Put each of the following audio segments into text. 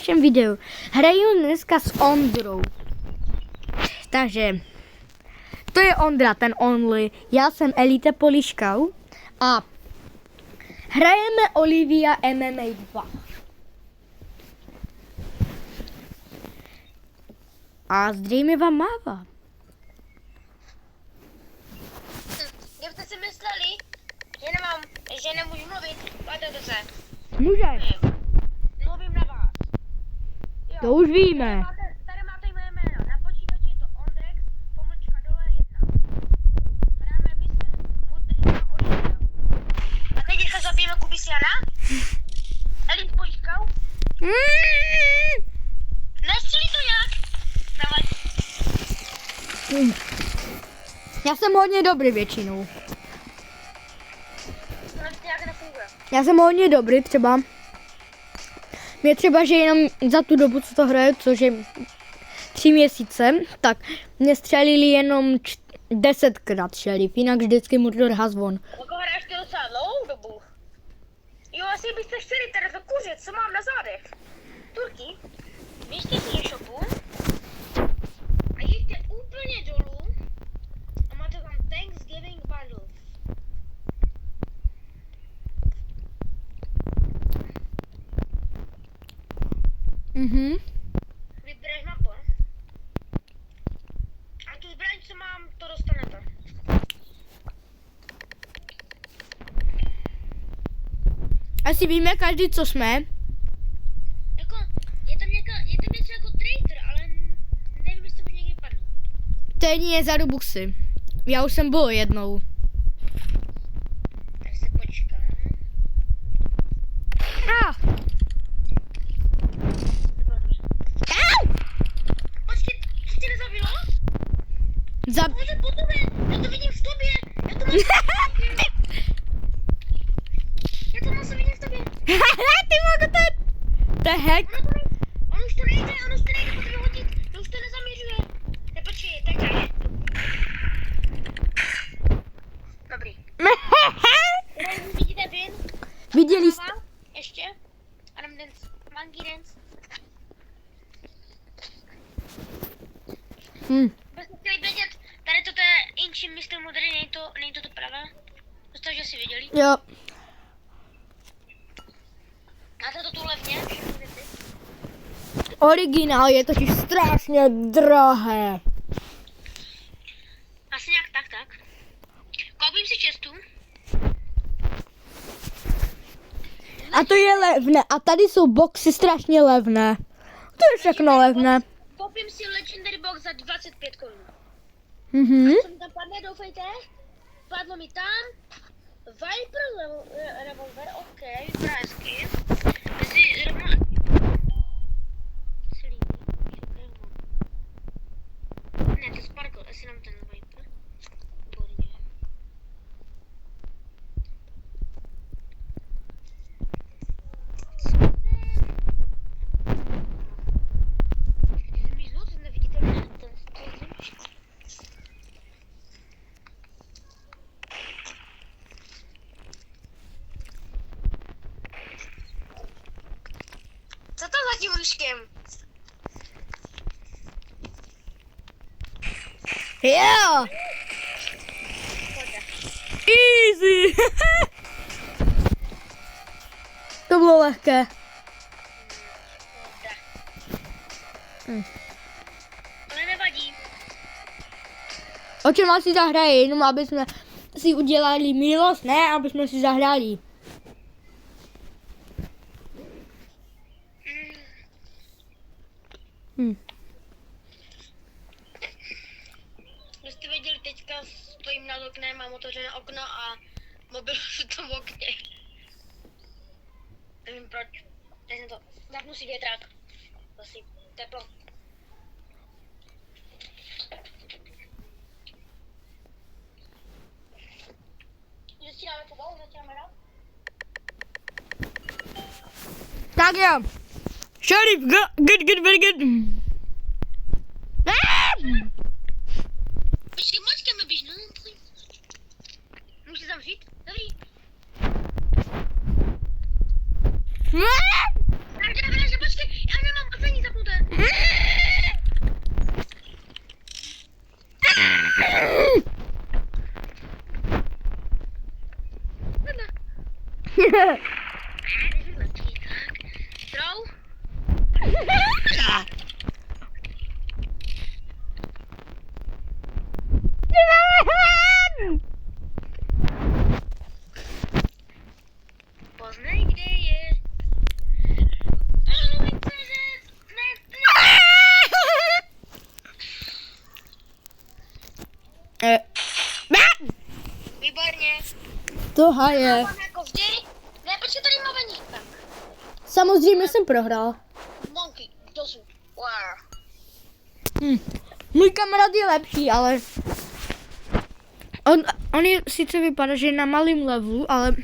našem videu. Hraju dneska s Ondrou. Takže, to je Ondra, ten Only. Já jsem Elite Poliškau a hrajeme Olivia MMA 2. A zřejmě vám mává. Kdybyste si mysleli, že nemůžu mluvit, pojďte se. Můžeš. Mluvím na vás. Jo. To už víme. Tady máte moje jméno. Na počítači je to Ondrex, pomlčka dole 1. Hráme mistr Murdeřina Olivia. A teď rychle zabijeme Kubisiana. Elite Poliškau. Nestřílí to jak? Dávaj. Já jsem hodně dobrý většinou. To nějak nefunguje. Já jsem hodně dobrý, třeba. Mě třeba, že jenom za tu dobu, co to hraje, což je 3 měsíce, tak mě střelili jenom 10krát šerif, jinak vždycky Murdor has won. Jako hraješ ty docela dlouhou dobu. Jo, asi byste chtěli tady to kuřit, co mám na zádech. Turky, běžte si do shopu a jeďte úplně dolů a máte tam Thanksgiving bundles. Vybereš mapu. A tu zbraň, co mám, to dostanete. Asi víme každý, co jsme. Jako, je tam něco jako traitor, ale nevím, jestli už někdy padl. To je za Robuxy. Já už jsem byl jednou. Tak se počkám. Počkej, co tě nezabilo? Bože, po tobě, já to vidím v tobě. Já to moc vidím v tobě. Ty mogu to je hack. On už to nejde, potřebuje hodit. To už to nezaměřuje. Nepočkej, tak je. Dobrý. Vidíte vin? Viděli jste? Ještě? Adam dance, monkey dance. Byste chtěli vědět, tady toto je inčím mistr modrý, není to pravé? Dostal, že si věděli? Jo. Máte to tu levně? Všechny věci? Originál je totiž strašně drahé. Asi nějak tak. Koupím si čestu. A to je levné. A tady jsou boxy strašně levné. To je všechno levné. Koupím si Legendary Box za 25 korun. Co mi tam padne, doufejte? Padlo mi tam Viper revolver, ok, vypadá hezky. Mezi rovnou ne, to je Sparkle, asi nám ten Viper. Výborně. Zmizlo, to neviditelné, ten zimčí. Co to za tím ruškem? Jo. Easy. To bylo lehké. Ale nevadí. O čem asi zahraje? Jenom aby jsme si udělali milost, ne? Aby jsme si zahráli. Jste věděli, teďka stojím nad oknem, mám otevřené okno a mobil se to v okně. Nevím proč. Teď jsem to zapnu si větrák. Asi teplo. Začínáme pomalu, začínáme hrát? Tak jo. Sheriff, good, very good. Počkej, běž, no. Můžeš se zavřít? Dobrý. Počkej, já nemám Poznej, kde je. Ano, vypadá. Ne. Výborně. To haje. Mám jako vždy. Ne, počkej, tady má veníka. Samozřejmě jsem prohrál. Monkey, dozu. Wow. Můj kamarád je lepší, ale on je sice vypadá, že je na malém levelu, ale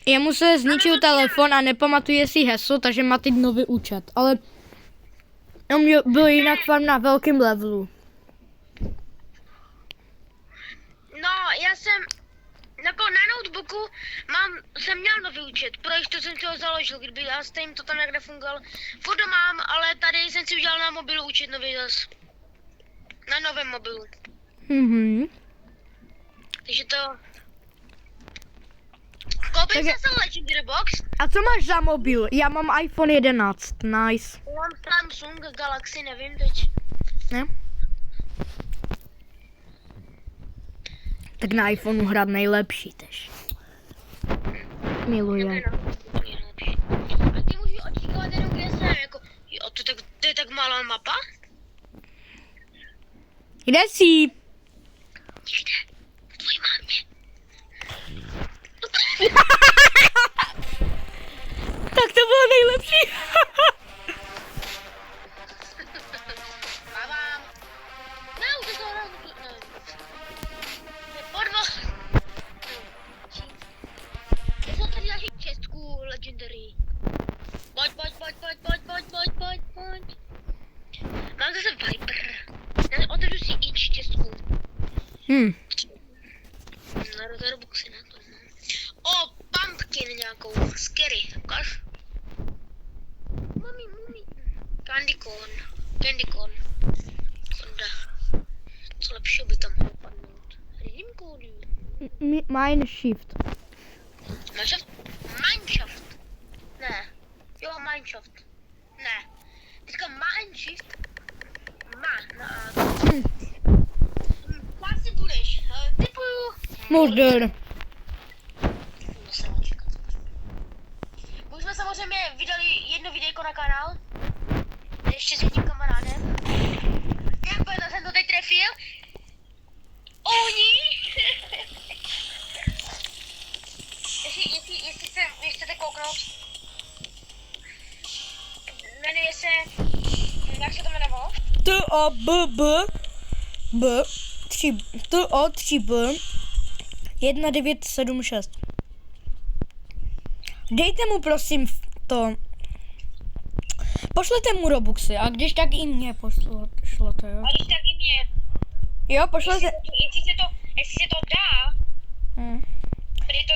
jemu se zničil telefon a nepamatuje si heslo, takže má teď nový účet, ale on byl jinak farm na velkém levelu. No, já jsem jako na notebooku jsem měl nový účet, protože jsem si ho založil, kdyby já stejně to tam jak nefungoval. Furt ho mám, ale tady jsem si udělal na mobilu účet nový zas. Na novém mobilu. Mhm. Takže to... Koupil Takže- jsem se Legendary Box, A co máš za mobil? Já mám iPhone 11, nice. mám Samsung Galaxy, nevím teď. Ne? Tak na iPhoneu hrát nejlepší tež. Miluji. A ty můžu očekávat jenom kde jsem, jako... Jo, to je tak malá mapa? Kde jsi? Někde. Tvojí mámě. Tak to bylo nejlepší. Mávám. Ne, už to hrál. Ne. Podvod. Já jsem tady další čestku Legendary. Pojď. Mám zase Viper. Já otevřu si inch čestku. Na Rotoboxy na to. O, pumpkin nějakou. Scary. Ukaž. Mami. Candy corn. Konda. Co lepšího by tam mohlo padnout? Rimkódy. Mineshift. Mineshaft. Ne. Jo, Mineshaft. Ne. Teďka Mineshift. Asi budeš. Typuju. Murder. Už jsme samozřejmě vydali jedno videjko na kanál. Ještě s jedním kamarádem. Jak povedal jsem to teď trefil? Oni! jestli se chcete kouknout. Jmenuje se... Jak se to jmenovalo? TO3B 1976. Dejte mu prosím to. Pošlete mu Robuxy a když tak i mě pošlete, jo? A když tak i mě. Jo, pošlete. Jestli se to dá.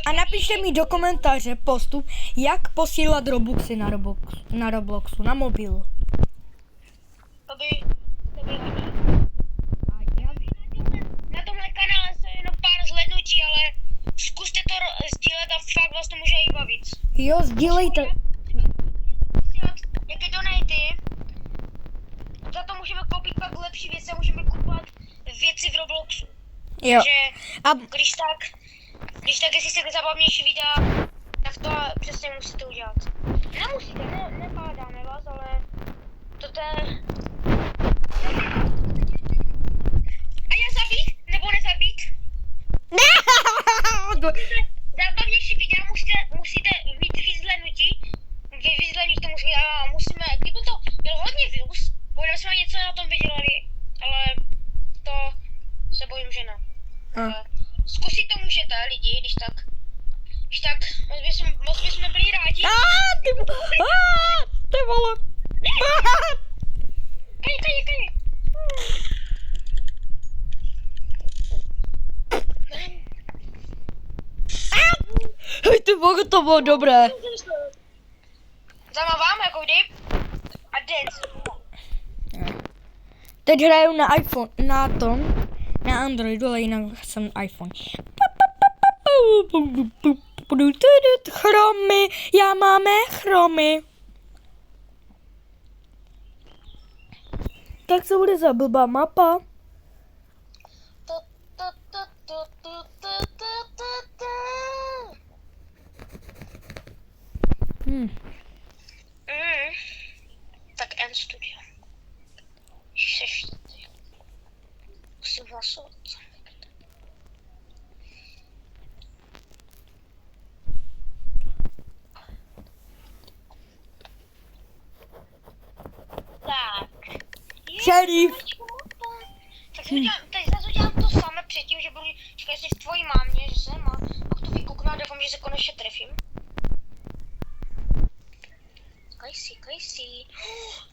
A napište mi do komentáře postup, jak posílat Robuxy na Robloxu, na mobilu. To by hodně. Na tomhle kanále jsou jenom pár zhlédnutí, ale zkuste to sdílet a fakt vás to může i bavit. Jo, sdílejte. Jaké donaty, za to můžeme koupit pak lepší věci a můžeme kupovat věci v Robloxu. Jo. Takže A když tak jestli chcete zabavnější videa, tak to přesně musíte udělat. Nemusíte, nepádáme vás, ale toto je... A já zabít? Nebo nezabít? Zábavnější videa musíte mít vyzhlednutí. Vy vyzhlednutí to musí a musíme, kdyby to bylo hodně views, možná jsme něco na tom vydělali, ale to se bojím, že ne. Zkusit to můžete lidi, když tak moc bychom byli rádi. Ty vole. Kaně. Hej, ty vole, to bylo dobré. Zamávám jako vždy. A dance. Teď hraju na iPhone, na Androidu, ale jinak jsem iPhone. Chromy, já máme chromy. Tak co bude za blbá mapa? Tak N studio. Seš ty. Musím hlasovat. Tak. Šerif. Teď zase udělám to samé předtím, že budu říkat si v tvojí mámě, že se nemá. Pak to vykouknu a doufám, že se konečně trefím. Kajsi.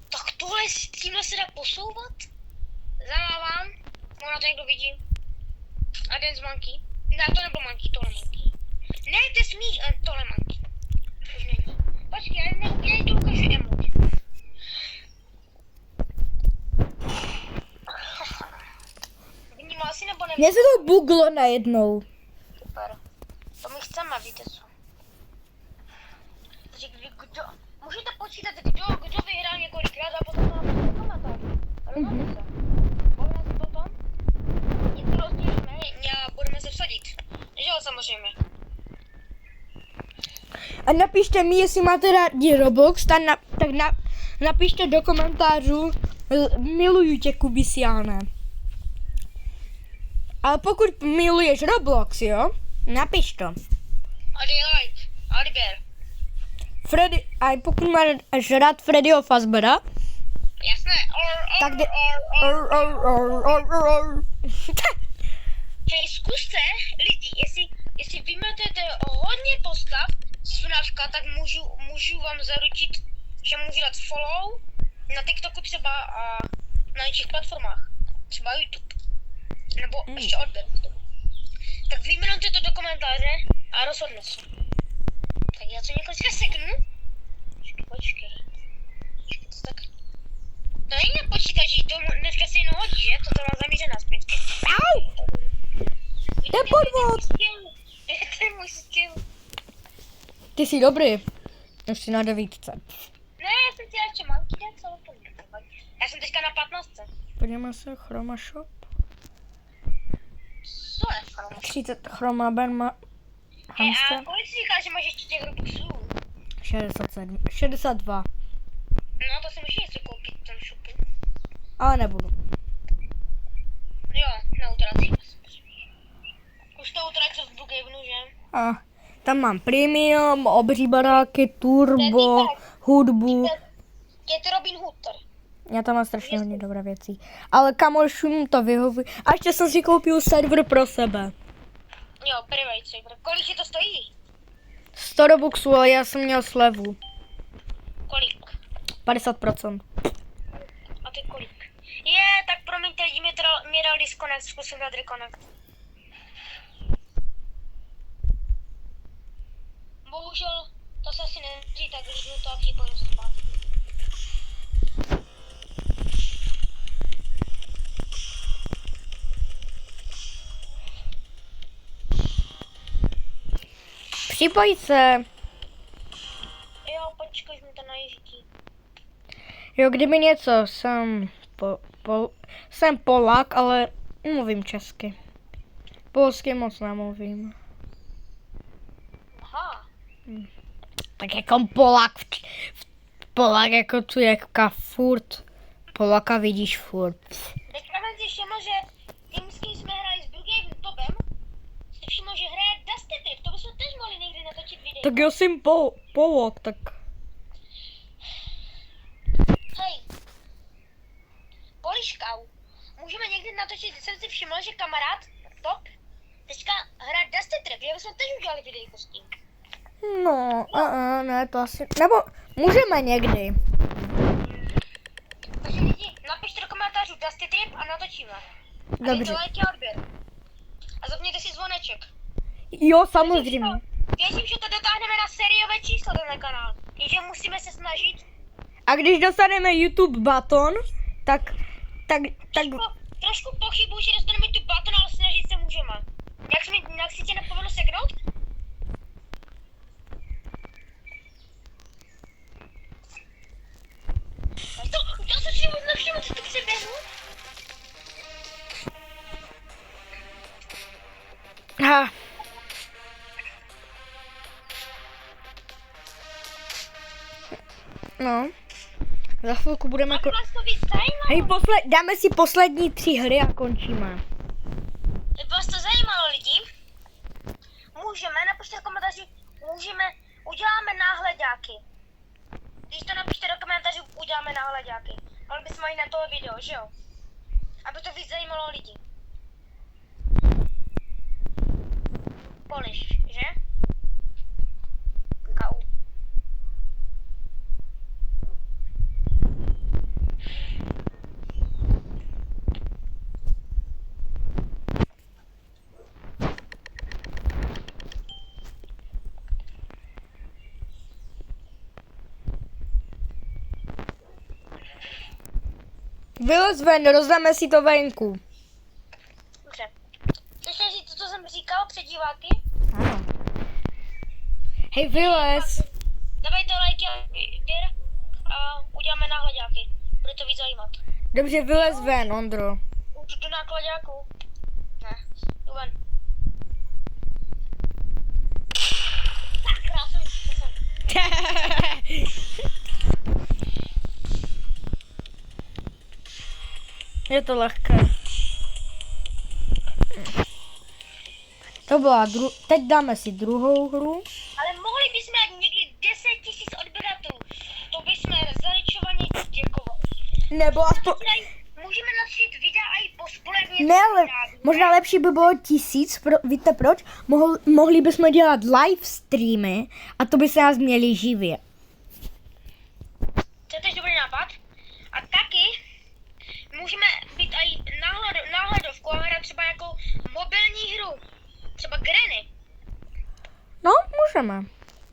Tak tohle s tímhle se dá posouvat? Zamávám. Možná to někdo vidí. A den z manky. Ne, to nebyl manky, tohle manky. Ne, to je smích, tohle manky. Už není. Počkej, já to ukážu emot. Vnímal jsi nebo nevnímal? Mně se to buglo najednou. Super. To my chceme, víte co? Takže kdo... Můžete počítat, kdo vyhrál několikrát a potom to napíšte do komentářů. Rozhodně se. Budeme se potom? Něco rozdělíme a budeme se vsadit. Že jo, samozřejmě. A napište mi, jestli máte rádi Roblox, tak napište do komentářů miluju tě, Kubisiáne. Ale pokud miluješ Roblox, jo, napiš to. A dej like, a odběr. Freddy, a pokud máš rád Freddyho Fazbera, Jasné. tak jde... Hej, zkuste, lidi, jestli vymetete hodně postav z FNAFka, tak můžu vám zaručit, že můžu dát follow na TikToku třeba a na jiných platformách, třeba YouTube, nebo ještě odběr. Tak vyjmenujte to do komentáře a rozhodne se. Tak já to několika seknu. Počkej. Tak. To není na počítači, to dneska se jenom hodí, že? To má zamířená zpětky. Au! To je podvod! To je můj skill. Ty jsi dobrý. Už jsi na 9. Ne, já jsem chtěla ještě manky dance, ale to nevadí. Já jsem teďka na 15. Podíváme se, Chroma Shop. Co je chroma? 30 Chroma Ben má Hej, hamster. a kolik si říkáš, že máš ještě těch Robuxů? 62. No, to si můžeš něco koupit v tom shopu. Ale nebudu. Jo, neutracíme se. Už to utratil v Brookhavenu, že? A tam mám premium, obří baráky, turbo, hudbu. Je to Robin Hood tady. Já tam mám strašně hodně dobré věcí. Ale kamošům to vyhovuje. A ještě jsem si koupil server pro sebe. Jo, private server. Kolik ti to stojí? 100 Robuxů, ale já jsem měl slevu. Kolik? 50%. A ty kolik? Tak promiňte, mi dal disconnect, zkusím dát reconnect. Bohužel, to se asi neří, tak když to a připojím se zpátky. Připoj se. Jo, počkej, mi to na jazyky. Jo, kdyby něco, jsem Polák, ale mluvím česky. Polsky moc nemluvím. Aha. Tak jako Polák jako tu jaka furt. Poláka vidíš furt. Teďka jsem si všiml, že tím, s kým jsme hráli s Brookhaven Tobem, si všiml, že hraje Dusty Trip. To bychom tež mohli někdy natočit video. Tak já jsem Polák, tak... Hej, Poliškau, můžeme někdy natočit, jsem si všiml, že kamarád Top teďka hraje Dusty Trip, že bychom tež udělali videjko s tím. No, ne, to asi... Nebo můžeme někdy. Takže lidi, napište do komentářů Dusty Trip a natočíme. A dejte like a odběr. A zapněte si zvoneček. Jo, samozřejmě. Věřím, že to dotáhneme na sériové číslo tenhle kanál. Takže musíme se snažit. A když dostaneme YouTube baton, tak... Trošku pochybuji, že dostaneme tu baton, ale snažit se můžeme. Jak si tě nepovedlo seknout? To se si vůbec nevšiml, co tu přeběhnu? Ha. No. Za chvilku budeme... A vás to víc zajímalo? Hej, dáme si poslední 3 hry a končíme. Kdyby vás to zajímalo, lidi, můžeme, napište do komentáři, uděláme náhledáky. Když to napište do komentáři, uděláme náhledáky. Mohli bychom jít na tohle video, že jo? Aby to víc zajímalo lidi. Polish, že? KU. Vylez ven, rozdáme si to venku. Dobře. Chceš říct, co jsem říkal před diváky? Ano. Hej, vylez. Dávejte lajky a odběr a uděláme náhledáky. Bude to víc zajímat. Dobře, vylez ven, Ondro. Už do nákladáku. Ne, jdu ven. Tak krásný. Je to lehké. To byla teď dáme si druhou hru. Ale mohli bychom mít někdy 10 000 odběratelů. To bychom zaličovaně děkovali. Nebo aspoň... Můžeme natočit videa i po společně. Ne, ale možná lepší by bylo 1000, víte proč? Mohli bychom dělat live streamy a to by se nás měli živě. To je tež dobrý nápad. A taky můžeme být i náhledovku a hrát třeba jako mobilní hru. Třeba Granny. No, můžeme.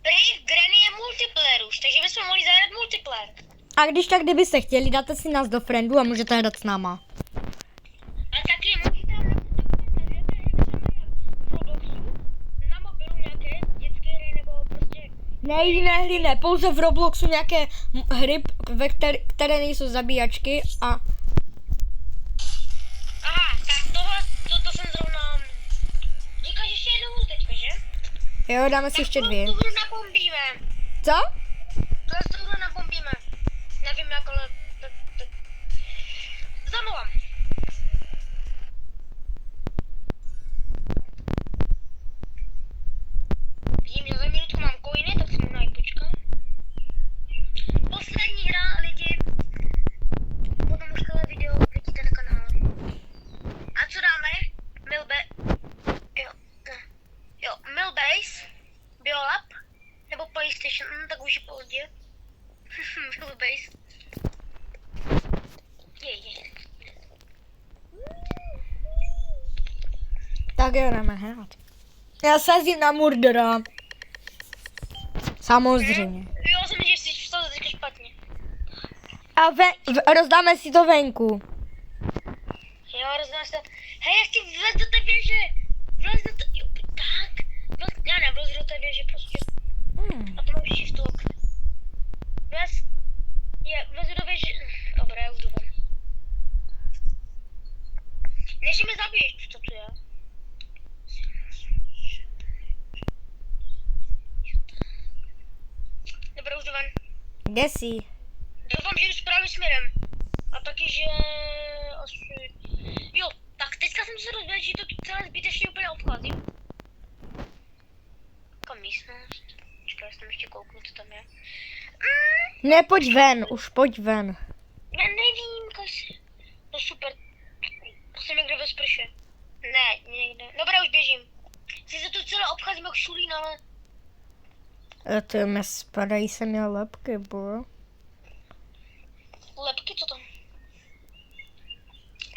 Prý Granny je multiplayer už, takže bychom mohli zahrát multiplayer. A když tak, kdybyste chtěli, dáte si nás do friendu a můžete hrát s náma. A taky můžete v Robloxu na mobilu nějaké dětské hry nebo prostě... Ne, jiné hry ne, pouze v Robloxu nějaké hry, které nejsou zabíjačky a... Aha, tak to jsem zrovna... Říkáš ještě jednou hru teďka, že? Jo, dáme si ještě 2. Tu hru nabombíme. Co? Tu hru nabombíme. Nevím jak, ale... Zamluvám. Vidím, že za minutku mám coiny, tak si možná i počkám. Poslední hra, lidi. Potom už tohle video vidíte na kanále. A co dáme? Milbase, Biolab, nebo PlayStation, tak už je pozdě. Milbase. Je. Tak jo, jdeme hrát. Já sázím na Murdera. Samozřejmě. Jo, jsem že jsi vstal teďka špatně. A rozdáme si to venku. Jo, rozdáme se. Hej, já chci vlez do té věže. Vlez do té... Jo, tak. Já nevlez do té věže prostě. A to mám shift lock. Vlez do věže. Dobré, já už jdu ven. Než mi zabiješ, co to je? Dobré, už jdu ven. Kde jsi? Doufám, že jdu správným směrem. A taky, že asi... Jo, tak teďka jsem se rozvěděl, že to tu celé zbytečně úplně obcházím. Jaká místnost? Čekaj, já jsem ještě kouknu, co tam je. Ne, pojď ven, už pojď ven. Já nevím, kasi. No super. Jsem někde ve sprše. Ne, někde. Dobré, už běžím. Sice tu celé obcházím jak šulín, ale... To mě spadají se mě lepky, bo. Lepky, co tam?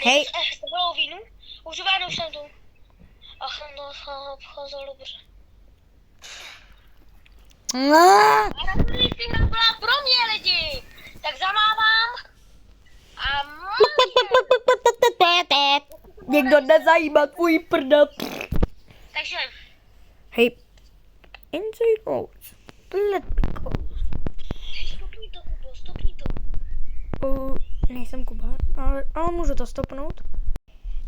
Hej. Z Halloweenu? Už vánu jsem tu. Ach, no, obcházel dobře. A si hra byla pro mě, lidi. Tak zamávám. A Někdo nezajímá tvůj prdel. takže... Hej. Enjoy roads. Let me go. Stopni to, Kubo, stopni to. Nejsem Kuba, ale můžu to stopnout.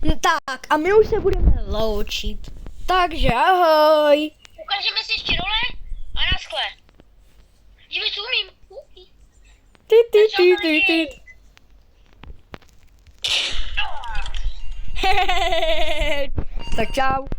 No tak, a my už se budeme loučit. Takže ahoj. Ukážeme si ještě role a naschle. Dívej, co umím. Ty. Tak čau.